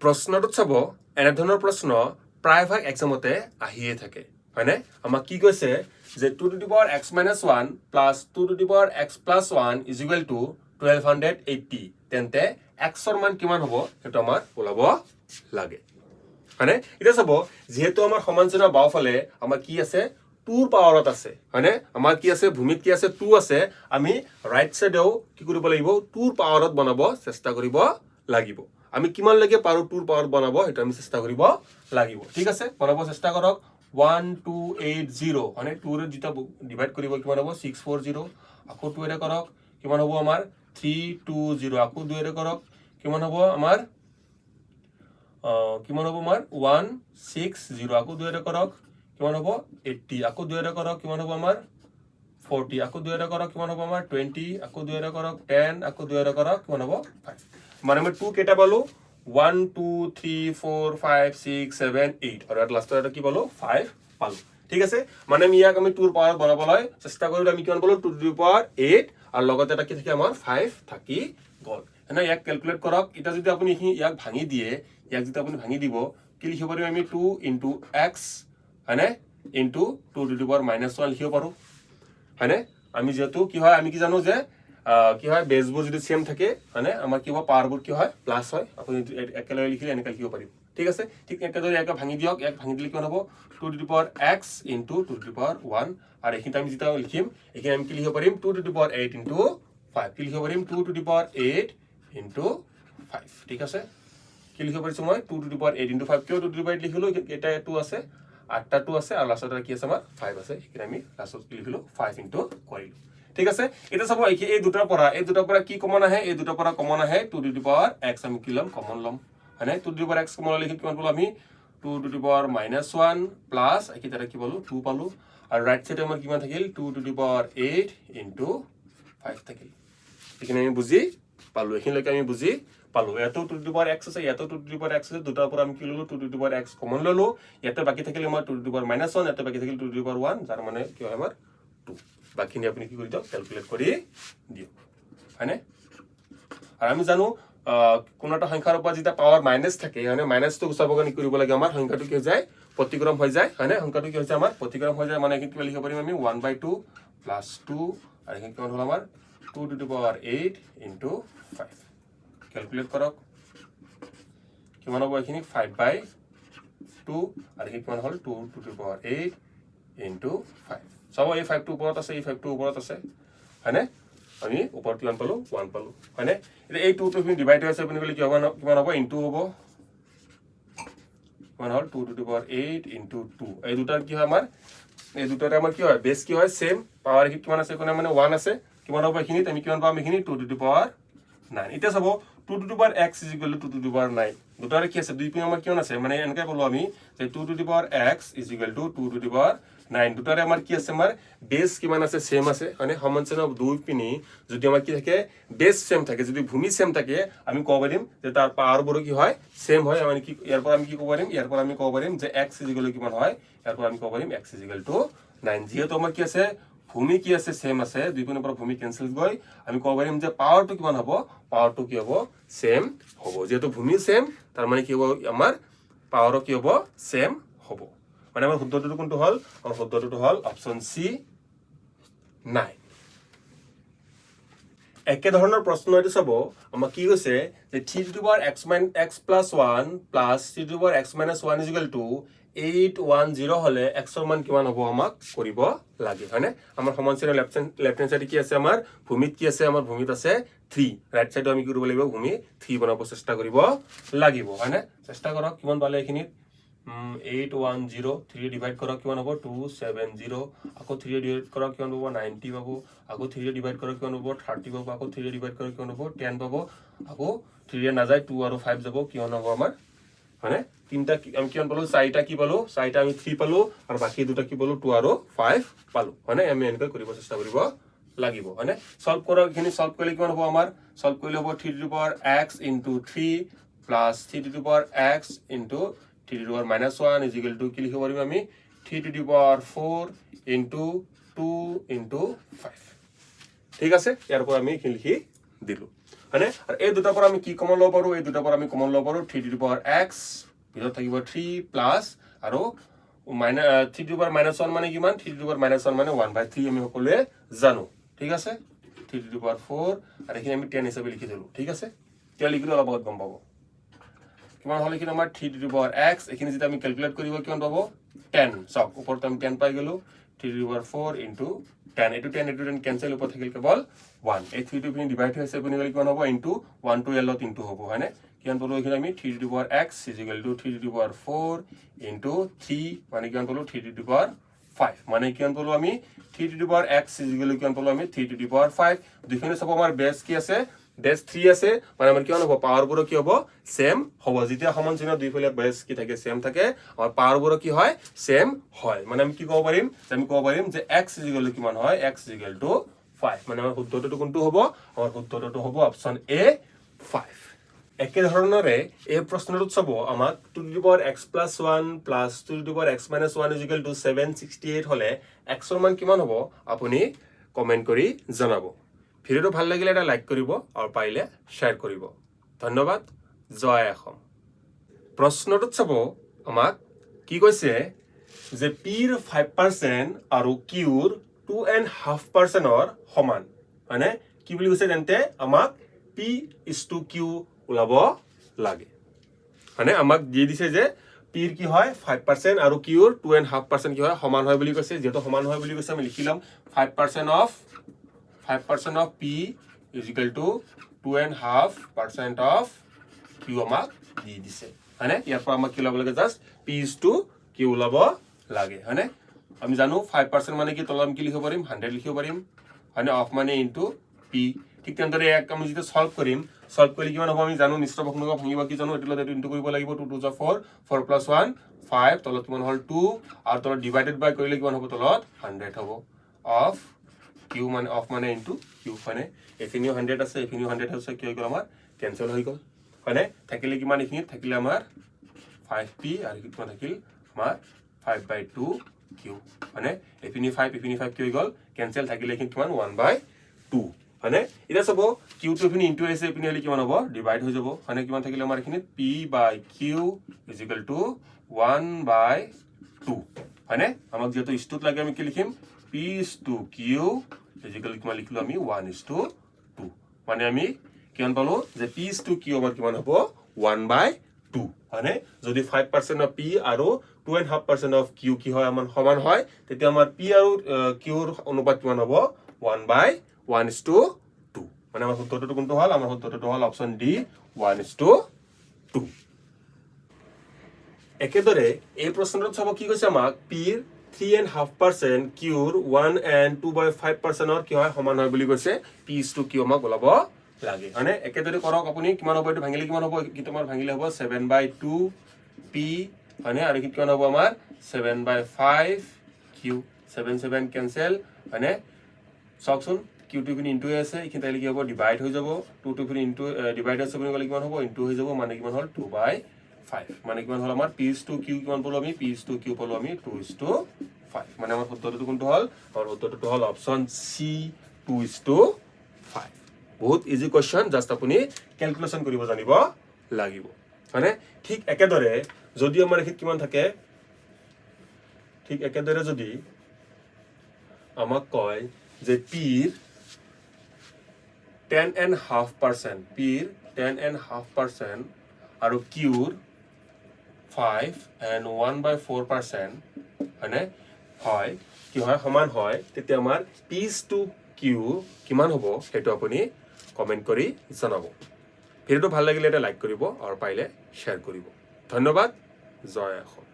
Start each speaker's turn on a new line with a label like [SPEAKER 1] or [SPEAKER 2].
[SPEAKER 1] প্ৰশ্নটোত চাব এনেধৰণৰ প্ৰশ্ন প্ৰায়ভাগ এক্সামতে আহিয়ে থাকে হয়নে আমাক কি কৈছে যে 2 to the power x minus 1 plus 2 to the power x plus 1 is equal to 1280 তেন্তে x ৰ মান কিমান হ'ব এটা আমাৰ ওলাব লাগে হয়নে এটা চাব যেহেতু আমাৰ সমান চিহ্ন বাওফালে আমাৰ কি আছে 2 ৰ পাৱাৰত আছে হয়নে আমাৰ কি আছে ভূমিত কি আছে 2 আছে আমি ৰাইট সাইডেও কি কৰিব লাগিব 2 ৰ পাৱাৰত বনাব চেষ্টা কৰিব লাগিব আমি কিমান লাগে পাৰো 2 ৰ পাৱাৰ বনাব এটা আমি চেষ্টা কৰিব লাগিব ঠিক আছে বনাব চেষ্টা কৰক 1280 মানে 2 ৰে যেটা ডিভাইড কৰিব কিমান হ'ব 640 আকৌ 2 এৰে কৰক কিমান হ'ব আমাৰ 320 আকৌ 2 এৰে কৰক কিমান হ'ব আমাৰ কিমান হ'ব আমাৰ 160 আকৌ 2 এৰে কৰক কিমান হ'ব 80 আকৌ 2 এৰে কৰক কিমান হ'ব আমাৰ 40 আকৌ 2 এৰে কৰক কিমান হ'ব আমাৰ 20 আকৌ 2 এৰে কৰক 10 আকৌ 2 এৰে কৰক কিমান হ'ব 5 মানে আমি 2 কেটা পালো 1 2 3 4 5 6 7 8 আৰু এট লাষ্টৰ এটা কি পালো 5 পালো ঠিক আছে মানে আমি ইয়াক আমি 2 ৰ পাৱাৰ বনাবলৈ চেষ্টা কৰিলো আমি কিমান পালো 2 to the power 8 আৰু লগতে এটা কি থাকে আমাৰ 5 থাকি গল এনে ইয়াক ক্যালকুলেট কৰক এটা যদি আপুনি ইয়াক ভাঙি দিয়ে ইয়াক যদি আপুনি ভাঙি দিব কি লিখিব পাৰিম আমি 2 into x হয়নে into 2 to the power -1 লিখিব পাৰো হয়নে আমি যেহেতু কি হয় আমি কি জানো যে কি হয় বেসবোৰ যদি সেম থাকে মানে আমাৰ কি হয় পাৱাৰবোৰ কি হয় প্লাস হয় আপুনি একেলগে লিখিলে এনেকৈ লিখিব পাৰিব ঠিক আছে ঠিক একেদৰে ইয়াক ভাঙি দিয়ক এক ভাঙি দিলে কিমান হ'ব 2 to the power x into 2 to the power 1 আৰু এখিনি আমি যেটা লিখিম এখিনি আমি কি লিখিব পাৰিম 2 to the power 8 into 5 কি লিখিব পাৰিম 2 to the power 8 into 5 ঠিক আছে কি লিখিব পাৰিছো মই 2 to the power 8 into 5 কিয় 2 to the power 8 লিখিলো এটা 2 আছে 8টা 2 আছে আৰু লাষ্টত কি আছে আমাৰ 5 আছে এখিনি আমি লাষ্টত কি লিখিলো 5 into কৰিলো ঠিক আছে এটা চাব এই দুটাৰ পৰা কি কমন আহে এই দুটাৰ পৰা কমন আহে 2 to the power x আমি কি লম কমন লম মানে 2 to the power x common লিখি কিমান পালো আমি 2 to the power -1 প্লাস একি তাৰে কি পালো 2 পালো আৰু ৰাইট সাইডে আমাৰ কিমান থাকিল 2 to the power 8 into 5 থাকিল এখিনি আমি বুজি পালো এখিনলৈকে আমি বুজি পালো এটো 2 to the power x আছে এটো 2 to the power x আছে দুটাৰ পৰা আমি কি ললো 2 to the power x common ললো ইয়াতে বাকি থাকিল আমাৰ 2 to the power -1 ইয়াতে বাকি থাকিল 2 to the power 1 যাৰ মানে কি হয় আমাৰ 2 বাকিনি আপুনি কি কৰি দিয়ক ক্যালকুলেট কৰি দিয়ক হয়নে আৰু আমি জানো কোনটা সংখ্যাৰ ওপৰত যেটা পাৱাৰ মাইনাস থাকে মানে মাইনাসটো গুচাব কাৰণে কৰিব লাগে আমাৰ সংখ্যাটো কি হৈ যায় প্ৰতিক্ৰম হৈ যায় হয়নে সংখ্যাটো কি হৈছে আমাৰ প্ৰতিক্ৰম হৈ যায় মানে কি লিখিব পাৰিম আমি 1/2 + 2 আৰু এখিনি কিমান হ'ল আমাৰ 2 to the power 8 into 5 calculate কৰক কিমান হ'ব এখিনি 5/2 আৰু এখিনি কিমান হ'ল 2 to the power 8 into 5 সব এই 5 টো ওপৰত আছে এই 5 টো ওপৰত আছে হয়নে আমি ওপৰত কিমান পালো 1 পালো হয়নে এটা এই 2 টো তুমি ডিভাইড হৈ আছে আপুনি কলে কি হ'ব কিমান হ'ব ইনটু হ'ব কিমান হ'ল 2 to the power 8 into 2 এই দুটাৰ কি হয় আমাৰ এই দুটাৰে আমাৰ কি হয় বেস কি হয় সেম পাৱাৰ কিমান আছে কোনে মানে 1 আছে কিমান হ'ব এখিনিত আমি কিমান পাম এখিনি 2 to the power 9 এটা চাব 2 to the power x is equal to 2 to the power 9 দুটাৰে কি আছে দুই পিন আমাৰ কিমান আছে মানে এনেকৈ ক'লো আমি যে 2 to the power x is equal to 2 to the power 9 দুটাৰে আমাৰ কি আছে আমাৰ বেস কিমান আছে সেম আছে মানে সমান্তৰাল দুই পিনি যদি আমাৰ কি থাকে বেস সেম থাকে যদি ভূমি সেম থাকে আমি ক'ব পাৰিম যে তাৰ পাৱাৰবোৰ কি হয় সেম হয় মানে কি ইয়াৰ পৰা আমি কি ক'ব পাৰিম ইয়াৰ পৰা আমি ক'ব পাৰিম যে x is equal to কিমান হয় ইয়াৰ পৰা আমি ক'ব পাৰিম x is equal to 9 যেহেতু আমাৰ কি আছে ভূমি কি আছে সেম আছে দুই পিনৰ পৰা ভূমি কেনসেল গৈ আমি ক'ব পাৰিম যে পাৱাৰটো কিমান হ'ব পাৱাৰটো কি হ'ব সেম হ'ব যেহেতু ভূমি সেম তাৰ মানে কি হ'ব আমাৰ পাৱাৰও কি হ'ব সেম হ'ব মানে আমাৰ শুদ্ধটো কোনটো হল আমাৰ শুদ্ধটো হল অপচন সি 9 একে ধৰণৰ প্ৰশ্ন এটো চাব আমাৰ কি কৈছে যে 3 to the power x plus 1 plus 3 to the power x minus 1 is equal to 810 হলে x ৰ মান কিমান হ'ব আমাক কৰিব লাগে হয়নে আমাৰ সমান চিহ্ন লেফট হ্যান্ড সাইডে কি আছে আমাৰ ভূমিত কি আছে আমাৰ ভূমিত আছে 3 ৰাইট সাইডে আমি কি কৰিব লাগিব ভূমি 3 বনাব চেষ্টা কৰিব লাগিব হয়নে চেষ্টা কৰক কিমান পালে এখিনি 810 3 ডিভাইড কৰক কিমান হ'ব 270 আকৌ 3 ডিভাইড কৰক কিমান হ'ব 90 পাব আকৌ 3 ডিভাইড কৰক কিমান হ'ব 30 পাব আকৌ 3 ডিভাইড কৰক কিমান হ'ব 10 পাব আকৌ 3 না যায় 2 আৰু 5 যাব কিমান হ'ব আমাৰ মানে তিনটা আমি কিমান পালো চাৰিটা কি পালো চাৰিটা আমি 3 পালো আৰু বাকি দুটা কি পালো 2 আৰু 5 পালো মানে আমি এনেকৈ কৰিব চেষ্টা কৰিব লাগিব মানে সলভ কৰক এখিনি সলভ কৰিলে কিমান হ'ব আমাৰ সলভ কৰিলে হ'ব 3 to the power x into 3 plus 3 to the power x into 3 to the power -1 is equal to কি লিখিব পাৰিম আমি 3 to the power 4 into 2 into 5 ঠিক আছে ইয়াৰ পৰা আমি কি লিখি দিলো হয়নে আৰু এই দুটাৰ পৰা আমি কি কমন ল'ব পাৰো এই দুটাৰ পৰা আমি কমন ল'ব পাৰো 3 to the power x ভিতৰত থাকিব 3 প্লাস আৰু -3 to the power -1 মানে কিমান 3 to the power -1 মানে 1/3 আমি সকলোৱে জানো ঠিক আছে 3 to the power 4 আৰু এখিনি আমি 10 হিচাপে লিখি দিলো ঠিক আছে এতিয়া লিখিলে অলপ আগত গম পাব কিমান হলে কি আমাৰ 3 to the power x এখিনি যদি আমি ক্যালকুলেট কৰিব কিমান পাব 10 সব ওপৰত আমি 10 পাই গলো 3 to the power 4 into 10 এটো 10 ক্যান্সেল ওপৰত থাকিল কেৱল 1 এই 3 টো পিনি ডিভাইড হৈছে পিনি গলে কিমান হ'ব into 1 to l to into হ'ব হয়নে কিমান পালো এখিনি আমি 3 to the power x is equal to 3 to the power 4 into 3 মানে কিমান পালো 3 to the power 5 মানে কিমান পালো আমি 3 to the power x is equal to কিমান পালো আমি 3 to the power 5 দুইফালে সব আমাৰ বেস কি আছে বেস 3 আছে মানে আমাৰ কিমান হ'ব পাৱাৰ বোৰ কি হ'ব সেম হ'ব যেতিয়া সমান চিহ্ন দুইফালে বেস কি থাকে সেম থাকে আৰু পাৱাৰ বোৰ কি হয় সেম হয় মানে আমি কি ক'ব পাৰিম যে x is equal to কিমান হয় x is equal to 5 মানে আমাৰ শুদ্ধটো কোনটো হ'ব আমাৰ শুদ্ধটো হ'ব অপচন A 5 একে ধৰণৰে এই প্ৰশ্নটোত চাব আমাক 2 to the power x plus 1 plus 2 to the power x minus 1 is equal to 768 হলে x ৰ মান কিমান হ'ব আপুনি কমেন্ট কৰি জনাব ভিডিওটো ভাল লাগিলে এটা লাইক কৰিব আৰু পাৰিলে শেয়াৰ কৰিব ধন্যবাদ জয় অসম প্ৰশ্নটোত চাব আমাক কি কৈছে যে p ৰ 5% আৰু q ৰ 2.5% ৰ সমান মানে কি বুলি কৈছে তেন্তে আমাক p is to q ওলাব লাগে মানে আমাক দি দিছে যে p ৰ কি হয় 5% আৰু q ৰ 2.5% কি হয় সমান হয় বুলি কৈছে যেটো সমান হয় বুলি কৈছে আমি লিখিলাম 5% of p is equal to 2.5% of q আমাক দি দিছে হয়নে ইয়াৰ পৰা আমাক কি ওলাব লাগে just p is to q ওলাব লাগে হয়নে আমি জানো 5% মানে কি তলম কি লিখিব পাৰিম 100 লিখিব পাৰিম হয়নে অফ মানে ইনটু p ঠিক তেনেদৰে এক আমি যেটা সলভ কৰিলে কিমান হ'ব আমি জানো নিশ্চিত ভগ্নাংশ ভাঙিব কি জানো এটো ইনটু কৰিব লাগিব 2 2 4 4 plus 1 5 তলত কিমান হ'ল 2 আৰু তলত ডিভাইডেড বাই কৰিলে কিমান হ'ব তলত 100 হ'ব অফ q মানে অফ মানে ইনটু q মানে এফিনিও 100 আছে এফিনিও 100 আছে কি হৈ গ'ল আমাৰ কেনসেল হৈ গ'ল হয়নে থাকিলে কিমান এখিনি থাকিলে আমাৰ 5p আৰু কিমান থাকিল আমাৰ 5/2 q মানে এফিনি 5 কি হৈ গ'ল কেনসেল থাকিলে কিমান 1/2 হয়নে এটা সব q টু এফিনি ইনটু আছে এফিনি হলে কিমান হ'ব ডিভাইড হৈ যাব হয়নে কিমান থাকিলে আমাৰ এখিনি p/q is equal to 1/2 হয়নে আমাক যেটো ইস্তুত লাগে আমি কি লিখিম p is to q is equal to কিমান লিখিলো আমি 1:2 মানে আমি কিমান পালো যে p is to q আমাৰ কিমান হ'ব 1/2 হয়নে যদি 5% of p আৰু 2.5% of q কি হয় আমাৰ সমান হয় তেতিয়া আমাৰ p আৰু q ৰ অনুপাত কিমান হ'ব 1/1:2 মানে আমাৰ শুদ্ধটো কোনটো হল আমাৰ শুদ্ধটো হল অপচন ডি 1:2 একেদৰে এই প্ৰশ্নটোত চাব কি কৈছে আমাক p ৰ 3.5% q ৰ 1 and 2/5% ৰ কি হয় সমান হয় বুলি কৈছে p is to q আমাক ওলাব লাগে মানে একেদৰে কৰক আপুনি কিমান হ'ব এটো ভাঙিলে কিমান হ'ব কি তোমাৰ ভাঙিলে হ'ব 7/2 p মানে আৰু কি কিমান হ'ব আমাৰ 7/5 q 7 কেনসেল মানে সবচোন q টু পিন ইনটু আছে এখিনি তাইলে কি হ'ব ডিভাইড হৈ যাব 2 টু পিন ইনটু ডিভাইড আছে বুলি গলে কিমান হ'ব ইনটু হৈ যাব মানে কিমান হ'ল 2/5 মানে কিমান হ'ল আমাৰ p is to q কিমান পালো আমি p is to q পালো আমি 2:5 মানে আমাৰ শুদ্ধটো কোনটো হ'ল আমাৰ শুদ্ধটো হ'ল অপচন সি 2:5 বহুত ইজি কোৱেশ্চন জাস্ট আপুনি ক্যালকুলেশন কৰিব জানিব লাগিব মানে ঠিক একেদৰে যদি আমাৰ এখিত কিমান থাকে ঠিক একেদৰে যদি আমাক কয় যে p ৰ 10.5% p ৰ 10.5% আৰু q ৰ 5 and 1/4% হয়নে হয় কি হয় সমান হয় তেতিয়া আমাৰ p is to q কিমান হ'ব হেতু আপুনি কমেন্ট কৰি জনাব ভিডিওটো ভাল লাগিলে এটা লাইক কৰিব আৰু পাৰিলে শেয়াৰ কৰিব ধন্যবাদ জয় অসম